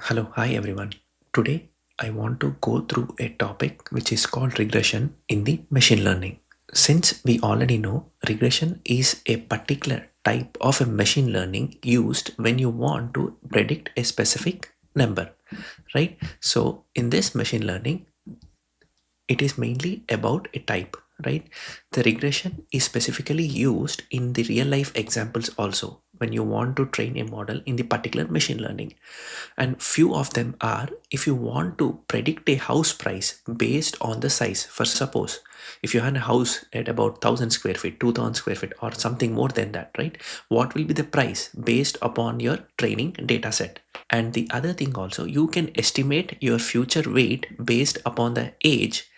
Hello, hi everyone. Today I want to go through a topic which is called regression in the machine learning. Since we already know regression is a particular type of a machine learning used when you want to predict a specific number, right? So in this machine learning, it is mainly about a type, right? The regression is specifically used in the real life examples also when you want to train a model in the particular machine learning. And few of them are if you want to predict a house price based on the size. For suppose if you have a house at about 1000 square feet, 2000 square feet, or something more than that, right? What will be the price based upon your training data set? And the other thing also, you can estimate your future weight based upon the age,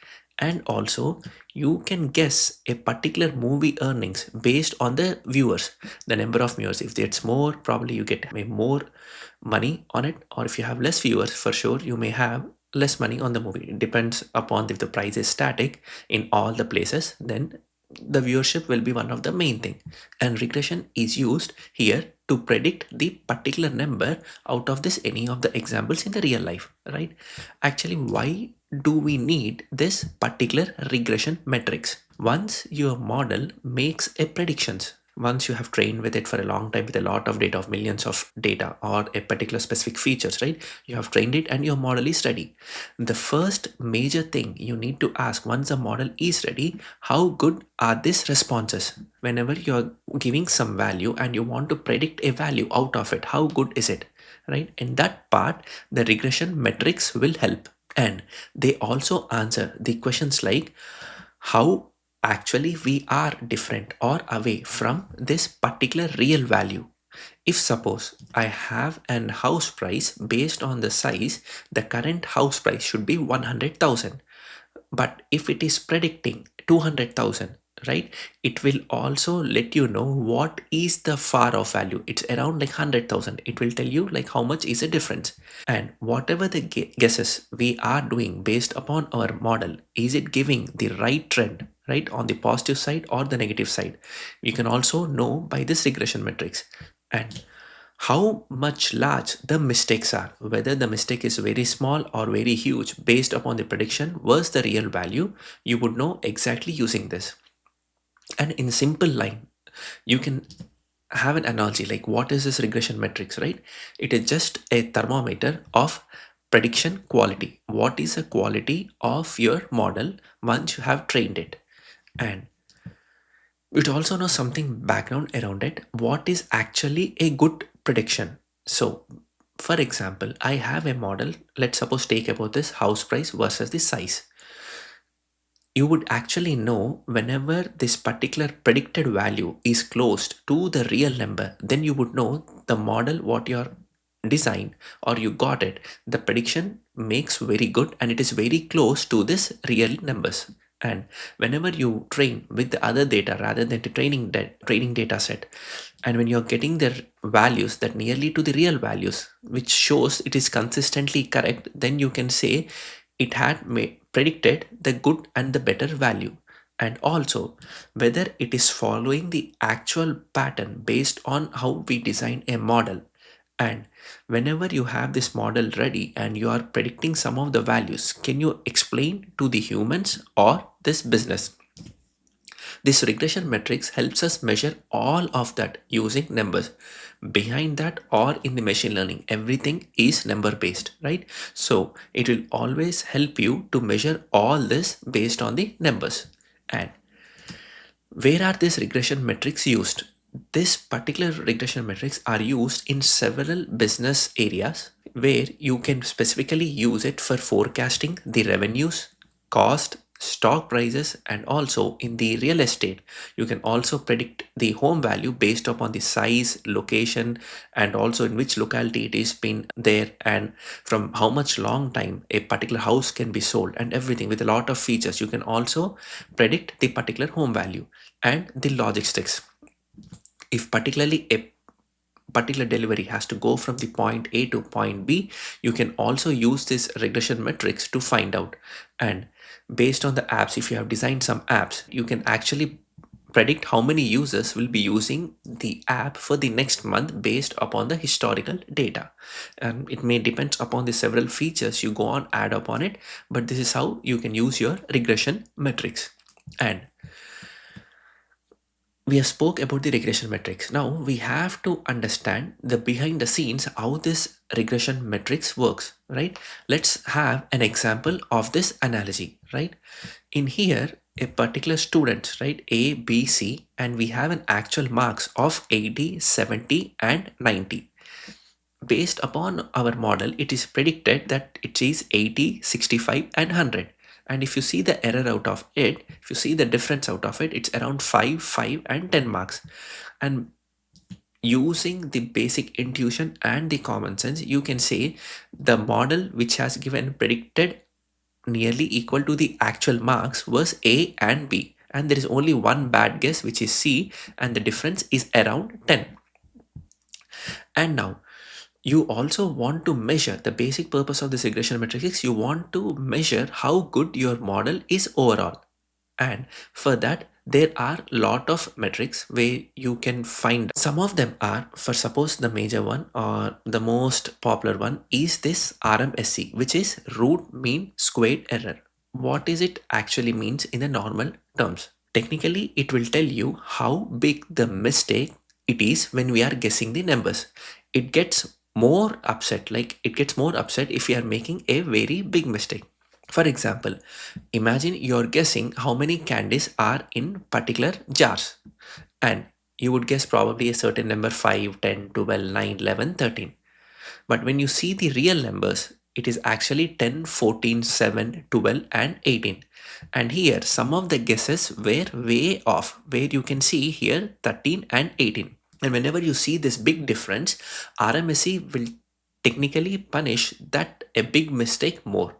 and also you can guess a particular movie earnings based on the viewers, the number of viewers. If it's more, probably you get more money on it, or if you have less viewers, for sure you may have less money on the movie. It depends upon if the price is static in all the places, then the viewership will be one of the main thing. And regression is used here to predict the particular number out of this any of the examples in the real life, right? Actually, why do we need this particular regression metrics? Once your model makes a predictions, once you have trained with it for a long time with a lot of data, of millions of data, or a particular specific features, right? You have trained it and your model is ready. The first major thing you need to ask once the model is ready, how good are these responses? Whenever you're giving some value and you want to predict a value out of it, how good is it, right? In that part, the regression metrics will help. And they also answer the questions like how actually we are different or away from this particular real value. If suppose I have an house price based on the size, the current house price should be 100,000. But if it is predicting 200,000, right, it will also let you know what is the far off value. It's around like 100,000. It will tell you like how much is the difference. And whatever the guesses we are doing based upon our model, is it giving the right trend, right, on the positive side or the negative side? You can also know by this regression metrics. And how much large the mistakes are, whether the mistake is very small or very huge based upon the prediction versus the real value, you would know exactly using this. And in simple line, you can have an analogy like what is this regression metrics, right? It is just a thermometer of prediction quality. What is the quality of your model once you have trained it? And it also knows something background around it. What is actually a good prediction? So, for example, I have a model. Let's suppose take about this house price versus the size. You would actually know whenever this particular predicted value is close to the real number, then you would know the model what you're designed or you got it, the prediction makes very good and it is very close to this real numbers. And whenever you train with the other data rather than the training data set, and when you're getting the values that nearly to the real values which shows it is consistently correct, then you can say it had predicted the good and the better value. And also whether it is following the actual pattern based on how we design a model. And whenever you have this model ready and you are predicting some of the values, can you explain to the humans or this business? This regression metrics helps us measure all of that using numbers. Behind that or in the machine learning, everything is number based, right? So it will always help you to measure all this based on the numbers. And where are these regression metrics used? This particular regression metrics are used in several business areas where you can specifically use it for forecasting the revenues, cost, stock prices, and also in the real estate. You can also predict the home value based upon the size, location, and also in which locality it is been there and from how much long time a particular house can be sold and everything with a lot of features. You can also predict the particular home value and the logistics. If particularly a particular delivery has to go from the point A to point B, you can also use this regression metrics to find out. And based on the apps, if you have designed some apps, you can actually predict how many users will be using the app for the next month based upon the historical data. And it may depend upon the several features you go on add upon it, but this is how you can use your regression metrics. And we have spoke about the regression metrics. Now we have to understand the behind the scenes how this regression metrics works, right? Let's have an example of this analogy, right? In here, a particular student, right, A, B, C, and we have an actual marks of 80, 70, and 90. Based upon our model, it is predicted that it is 80, 65, and 100. And if you see the error out of it, if you see the difference out of it, it's around 5, 5, and 10 marks. And using the basic intuition and the common sense, you can say the model which has given predicted nearly equal to the actual marks was A and B. And there is only one bad guess, which is C, and the difference is around 10. And now, you also want to measure the basic purpose of this regression matrix. You want to measure how good your model is overall. And for that, there are lot of metrics where you can find. Some of them are, for suppose the major one or the most popular one is this RMSE, which is root mean squared error. What is it actually means in the normal terms? Technically, it will tell you how big the mistake it is when we are guessing the numbers. It gets more upset, like it gets more upset if we are making a very big mistake. For example, imagine you're guessing how many candies are in particular jars, and you would guess probably a certain number 5, 10, 12, 9, 11, 13. But when you see the real numbers, it is actually 10, 14, 7, 12, and 18. And here, some of the guesses were way off, where you can see here 13 and 18. And whenever you see this big difference, RMSE will technically punish that a big mistake more.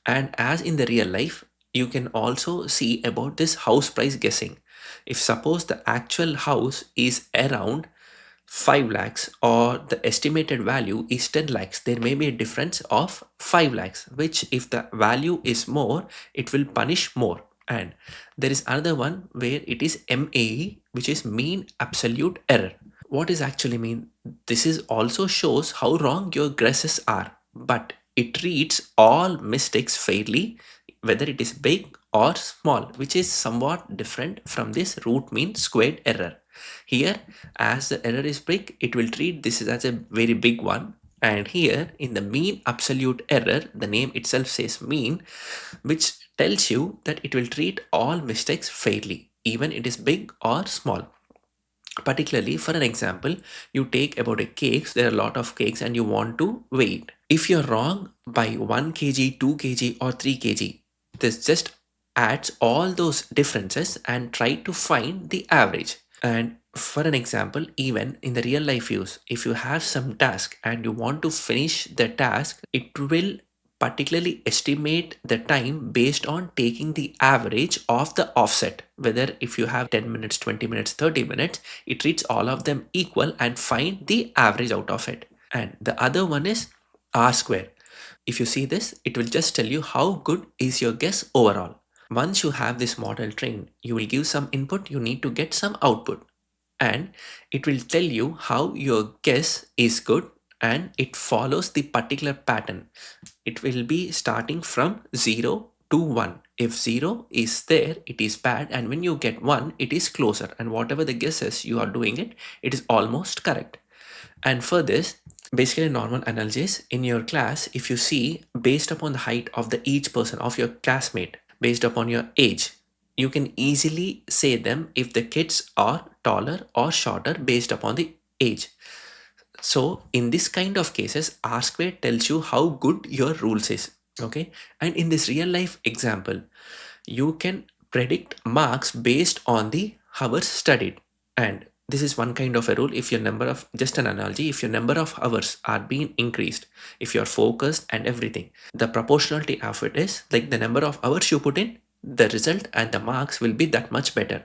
And as in the real life, you can also see about this house price guessing. If suppose the actual house is around 5 lakhs or the estimated value is 10 lakhs, there may be a difference of 5 lakhs, which if the value is more, it will punish more. And there is another one where it is MAE, which is mean absolute error. What is actually mean? This is also shows how wrong your guesses are, but it reads all mistakes fairly, whether it is big or small, which is somewhat different from this root mean squared error. Here, as the error is big, it will treat this as a very big one. And here in the mean absolute error, the name itself says mean, which tells you that it will treat all mistakes fairly, even it is big or small. Particularly for an example, you take about a cakes, there are a lot of cakes and you want to weigh it. If you're wrong by 1 kg, 2 kg or 3 kg, this just adds all those differences and try to find the average. And for an example, even in the real life use, if you have some task and you want to finish the task, it will particularly estimate the time based on taking the average of the offset. Whether if you have 10 minutes, 20 minutes, 30 minutes, it treats all of them equal and find the average out of it. And the other one is R square. If you see this, it will just tell you how good is your guess overall. Once you have this model trained, you will give some input, you need to get some output. And it will tell you how your guess is good and it follows the particular pattern. It will be starting from 0 to 1. If 0 is there, it is bad, and when you get 1, it is closer, and whatever the guesses you are doing it, it is almost correct. And for this, basically normal analogies in your class, if you see based upon the height of the each person of your classmate, based upon your age, you can easily say them if the kids are taller or shorter based upon the age. So in this kind of cases, R square tells you how good your rules is. Okay. And in this real life example, you can predict marks based on the hours studied. And this is one kind of a rule. If your number of, just an analogy, if your number of hours are being increased, if you're focused and everything, the proportionality of it is like the number of hours you put in, the result and the marks will be that much better.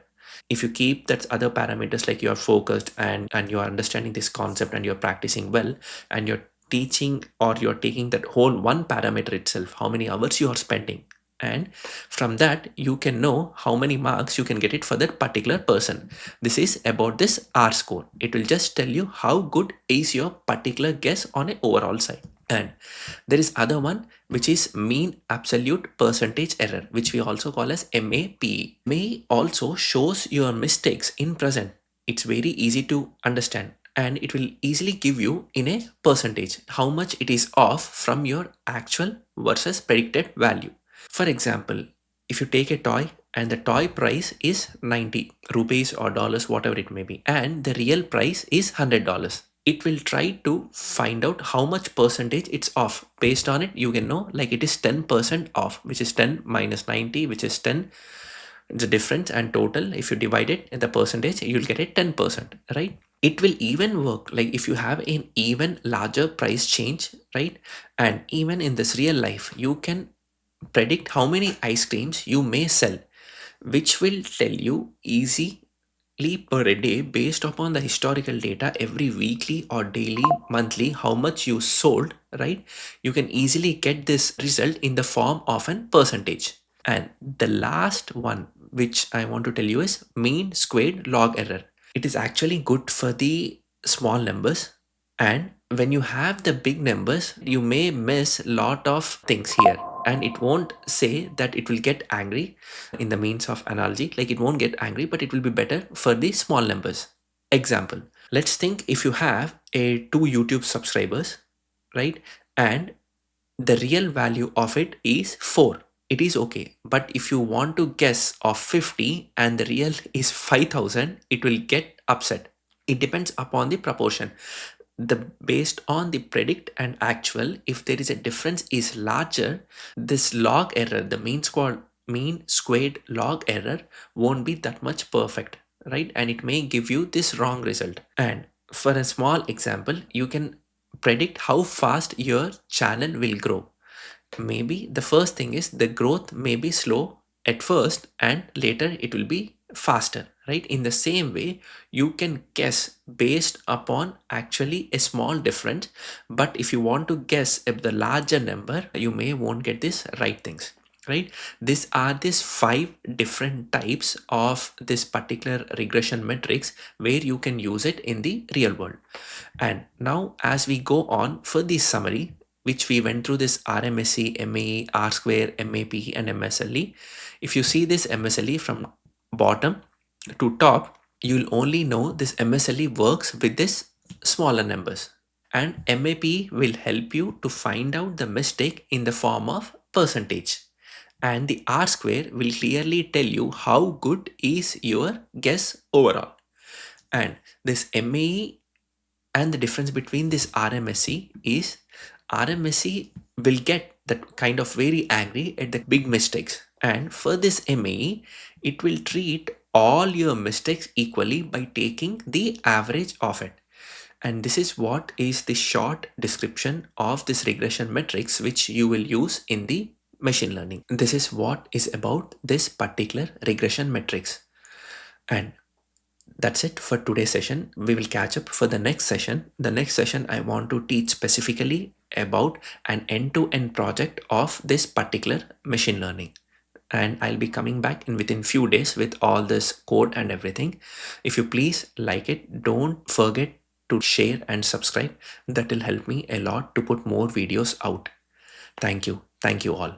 If you keep that other parameters like you're focused and you're understanding this concept and you're practicing well and you're teaching or you're taking that whole one parameter itself, how many hours you are spending, and from that you can know how many marks you can get it for that particular person. This is about this R score. It will just tell you how good is your particular guess on an overall side. And there is other one which is mean absolute percentage error, which we also call as MAPE. MAPE also shows your mistakes in present. It's very easy to understand, and it will easily give you in a percentage how much it is off from your actual versus predicted value. For example, if you take a toy and the toy price is 90 rupees or dollars, whatever it may be, and the real price is $100, it will try to find out how much percentage it's off. Based on it, you can know like it is 10% off, which is 10 minus 90, which is 10. The difference and total, if you divide it in the percentage, you'll get it 10%, right? It will even work like if you have an even larger price change, right? And even in this real life, you can predict how many ice creams you may sell, which will tell you easily per day based upon the historical data every weekly or daily, monthly, how much you sold, right? You can easily get this result in the form of an percentage. And the last one which I want to tell you is mean squared log error. It is actually good for the small numbers, and when you have the big numbers you may miss a lot of things here, and it won't say that it will get angry in the means of analogy, like it won't get angry, but it will be better for the small numbers. Example, let's think if you have a 2 YouTube subscribers, right, and the real value of it is 4, it is okay. But if you want to guess of 50 and the real is 5000, it will get upset. It depends upon the proportion. The based on the predict and actual, if there is a difference is larger, this log error, the mean squared log error, won't be that much perfect, right? And it may give you this wrong result. And for a small example, you can predict how fast your channel will grow. Maybe the first thing is the growth may be slow at first and later it will be faster, right? In the same way, you can guess based upon actually a small difference, but if you want to guess at the larger number, you may won't get this right things, right? These are these 5 different types of this particular regression metrics where you can use it in the real world. And now as we go on for the summary, which we went through this RMSE, MAE, R square, MAPE and MSLE. If you see this MSLE from bottom to top, you'll only know this MSLE works with this smaller numbers, and MAPE will help you to find out the mistake in the form of percentage, and the R square will clearly tell you how good is your guess overall. And this MAE, and the difference between this RMSE is RMSE will get that kind of very angry at the big mistakes, and for this MAE it will treat all your mistakes equally by taking the average of it. And this is what is the short description of this regression metrics which you will use in the machine learning. This is what is about this particular regression metrics. And that's it for today's session. We will catch up for the next session. The next session I want to teach specifically about an end-to-end project of this particular machine learning. And I'll be coming back in within few days with all this code and everything. If you please like it, don't forget to share and subscribe. That will help me a lot to put more videos out. Thank you. Thank you all.